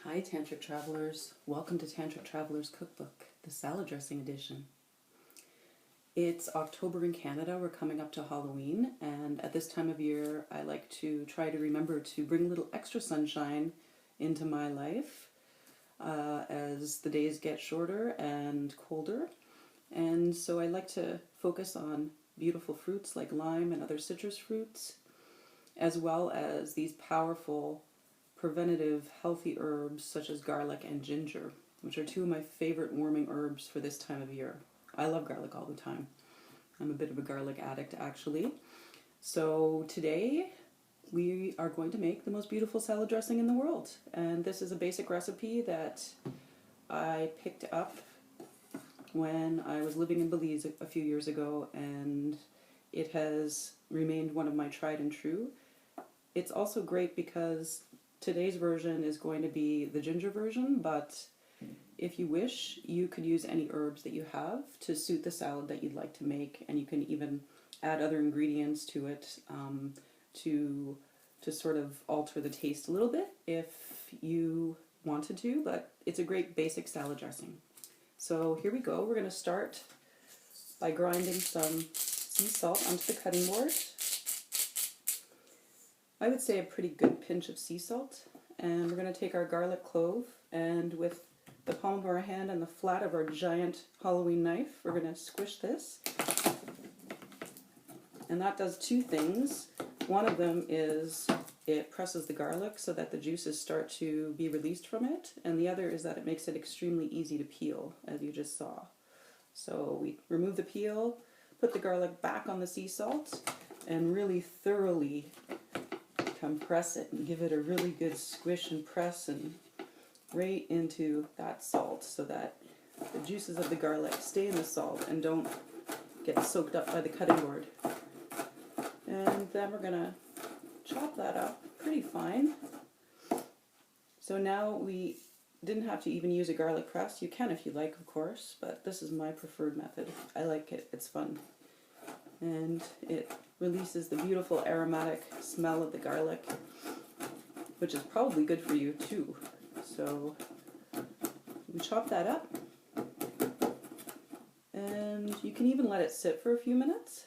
Hi Tantric Travelers, welcome to Tantric Traveler's Cookbook, the salad dressing edition. It's October in Canada, we're coming up to Halloween, and at this time of year I like to try to remember to bring a little extra sunshine into my life as the days get shorter and colder. And so I like to focus on beautiful fruits like lime and other citrus fruits, as well as these powerful preventative healthy herbs such as garlic and ginger, which are two of my favorite warming herbs for this time of year. I love garlic all the time. I'm a bit of a garlic addict actually. So today we are going to make the most beautiful salad dressing in the world. And this is a basic recipe that I picked up when I was living in Belize a few years ago, and it has remained one of my tried and true. It's also great because today's version is going to be the ginger version, but if you wish, you could use any herbs that you have to suit the salad that you'd like to make, and you can even add other ingredients to it to sort of alter the taste a little bit if you wanted to, but it's a great basic salad dressing. So here we go. We're going to start by grinding some sea salt onto the cutting board. I would say a pretty good pinch of sea salt, and we're going to take our garlic clove, and with the palm of our hand and the flat of our giant Halloween knife, we're going to squish this. And that does two things. One of them is it presses the garlic so that the juices start to be released from it, and the other is that it makes it extremely easy to peel, as you just saw. So we remove the peel, put the garlic back on the sea salt, and really thoroughly compress it and give it a really good squish and press and right into that salt so that the juices of the garlic stay in the salt and don't get soaked up by the cutting board. And then we're going to chop that up pretty fine. So now we didn't have to even use a garlic press. You can if you like, of course, but this is my preferred method. I like it. It's fun. And it releases the beautiful aromatic smell of the garlic, which is probably good for you too. So we chop that up, and you can even let it sit for a few minutes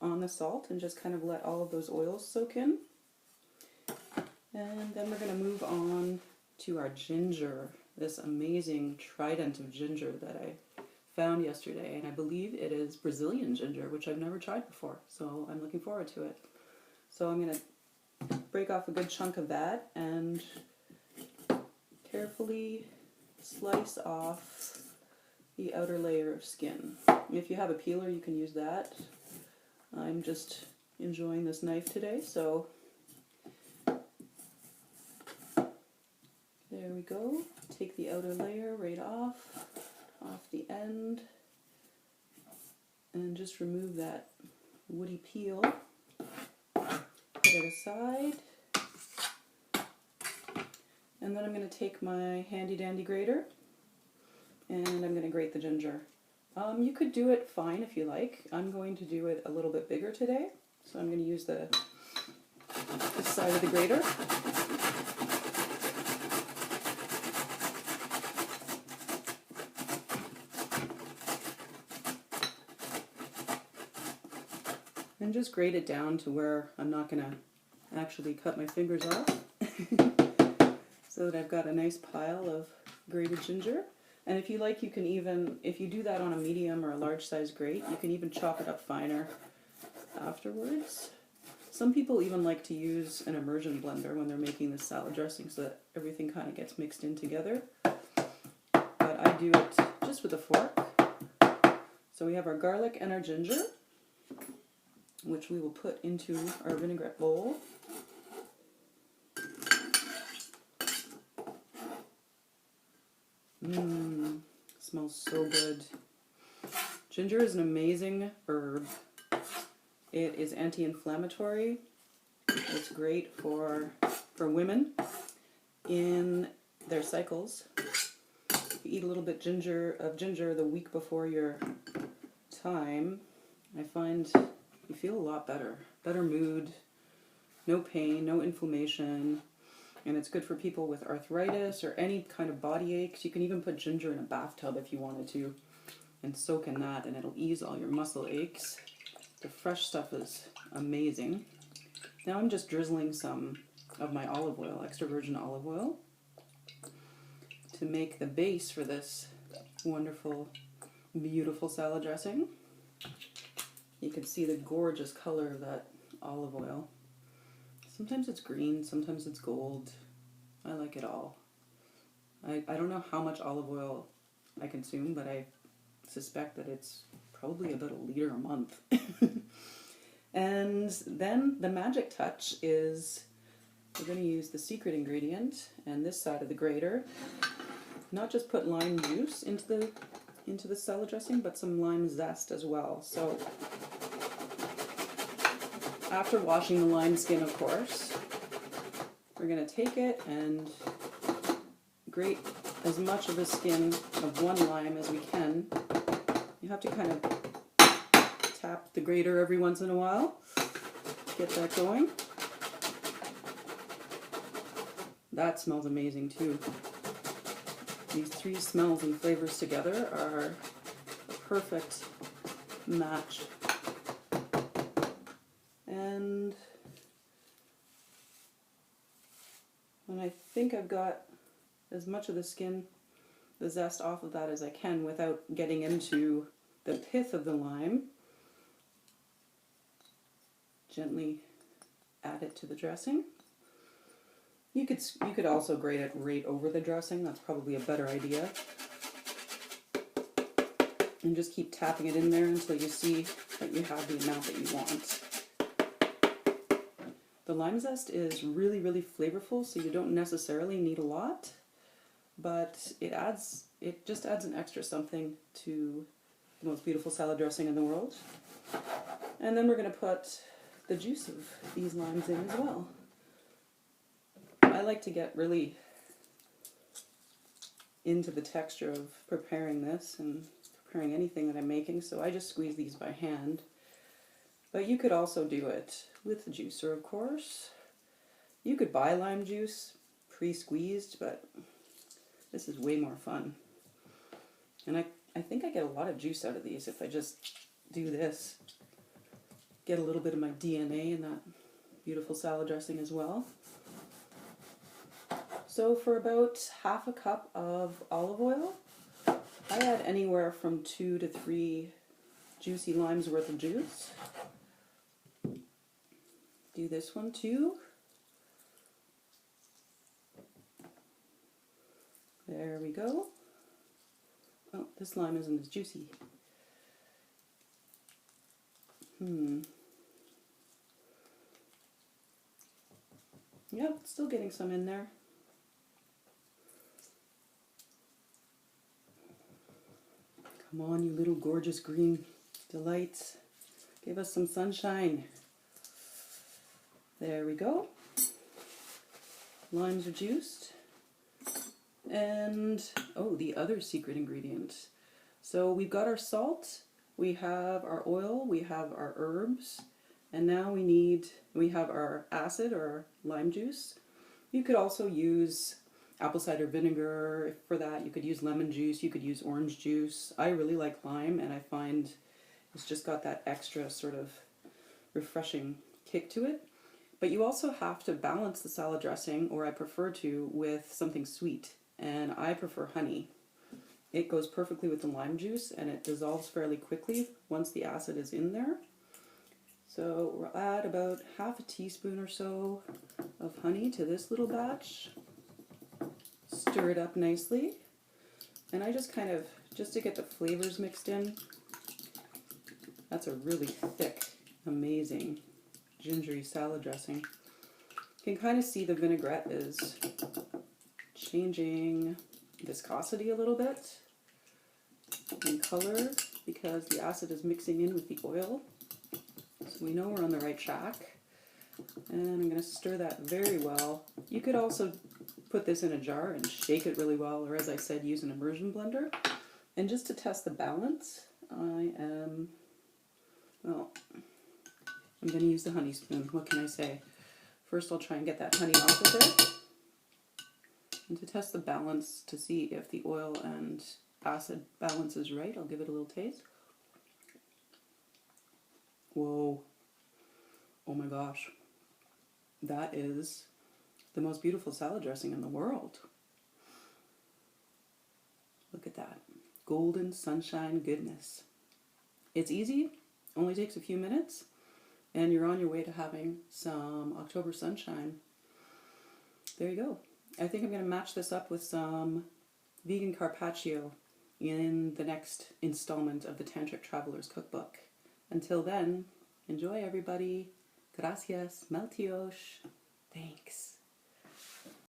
on the salt and just kind of let all of those oils soak in. And then we're going to move on to our ginger, this amazing trident of ginger that I found yesterday, and I believe it is Brazilian ginger, which I've never tried before, so I'm looking forward to it. So I'm going to break off a good chunk of that and carefully slice off the outer layer of skin. If you have a peeler, you can use that. I'm just enjoying this knife today, so there we go. Take the outer layer right off the end, and just remove that woody peel. Put it aside. And then I'm going to take my handy dandy grater and I'm going to grate the ginger. You could do it fine if you like. I'm going to do it a little bit bigger today, so I'm going to use this side of the grater. And just grate it down to where I'm not going to actually cut my fingers off. So that I've got a nice pile of grated ginger. And if you like, you can even, if you do that on a medium or a large size grate, you can even chop it up finer afterwards. Some people even like to use an immersion blender when they're making this salad dressing so that everything kind of gets mixed in together. But I do it just with a fork. So we have our garlic and our ginger, which we will put into our vinaigrette bowl. Smells so good. Ginger is an amazing herb. It is anti-inflammatory. It's great for women in their cycles. You eat a little bit of ginger the week before your time, I find you feel a lot better. Better mood, no pain, no inflammation. And it's good for people with arthritis or any kind of body aches. You can even put ginger in a bathtub if you wanted to and soak in that, and it'll ease all your muscle aches. The fresh stuff is amazing. Now I'm just drizzling some of my olive oil, extra virgin olive oil, to make the base for this wonderful, beautiful salad dressing. You can see the gorgeous color of that olive oil. Sometimes it's green, sometimes it's gold. I like it all. I don't know how much olive oil I consume, but I suspect that it's probably about 1 liter a month. And then the magic touch is we're going to use the secret ingredient and this side of the grater. Not just put lime juice into the salad dressing, but some lime zest as well. So after washing the lime skin, of course, we're going to take it and grate as much of the skin of one lime as we can. You have to kind of tap the grater every once in a while to get that going. That smells amazing too. These 3 smells and flavors together are a perfect match. And when I think I've got as much of the skin, the zest off of that as I can without getting into the pith of the lime, gently add it to the dressing. You could also grate it right over the dressing. That's probably a better idea. And just keep tapping it in there until you see that you have the amount that you want. The lime zest is really, really flavorful, so you don't necessarily need a lot, but it just adds an extra something to the most beautiful salad dressing in the world. And then we're going to put the juice of these limes in as well. I like to get really into the texture of preparing this and preparing anything that I'm making, so I just squeeze these by hand. But you could also do it with the juicer, of course. You could buy lime juice pre-squeezed, but this is way more fun. And I think I get a lot of juice out of these if I just do this. Get a little bit of my DNA in that beautiful salad dressing as well. So for about half a cup of olive oil, I add anywhere from 2 to 3 juicy limes worth of juice. Do this one too. There we go. Oh, this lime isn't as juicy. Yep, still getting some in there. Come on, you little gorgeous green delights. Give us some sunshine. There we go. Limes are juiced. And, oh, the other secret ingredient. So we've got our salt, we have our oil, we have our herbs, and now we have our acid or lime juice. You could also use apple cider vinegar for that. You could use lemon juice, you could use orange juice. I really like lime, and I find it's just got that extra sort of refreshing kick to it. But you also have to balance the salad dressing, or I prefer to, with something sweet. And I prefer honey. It goes perfectly with the lime juice, and it dissolves fairly quickly once the acid is in there. So we'll add about half a teaspoon or so of honey to this little batch. Stir it up nicely. And I just just to get the flavors mixed in, that's a really thick, amazing, gingery salad dressing. You can kind of see the vinaigrette is changing viscosity a little bit in color because the acid is mixing in with the oil. So we know we're on the right track. And I'm going to stir that very well. You could also put this in a jar and shake it really well, or as I said, use an immersion blender. And just to test the balance, I'm going to use the honey spoon. What can I say? First I'll try and get that honey off of there. And to test the balance, to see if the oil and acid balance is right, I'll give it a little taste. Whoa. Oh my gosh. That is the most beautiful salad dressing in the world. Look at that. Golden sunshine goodness. It's easy, only takes a few minutes, and you're on your way to having some October sunshine. There you go. I think I'm going to match this up with some vegan carpaccio in the next installment of the Tantric Traveler's Cookbook. Until then, enjoy everybody. Gracias. Maltiosh. Thanks.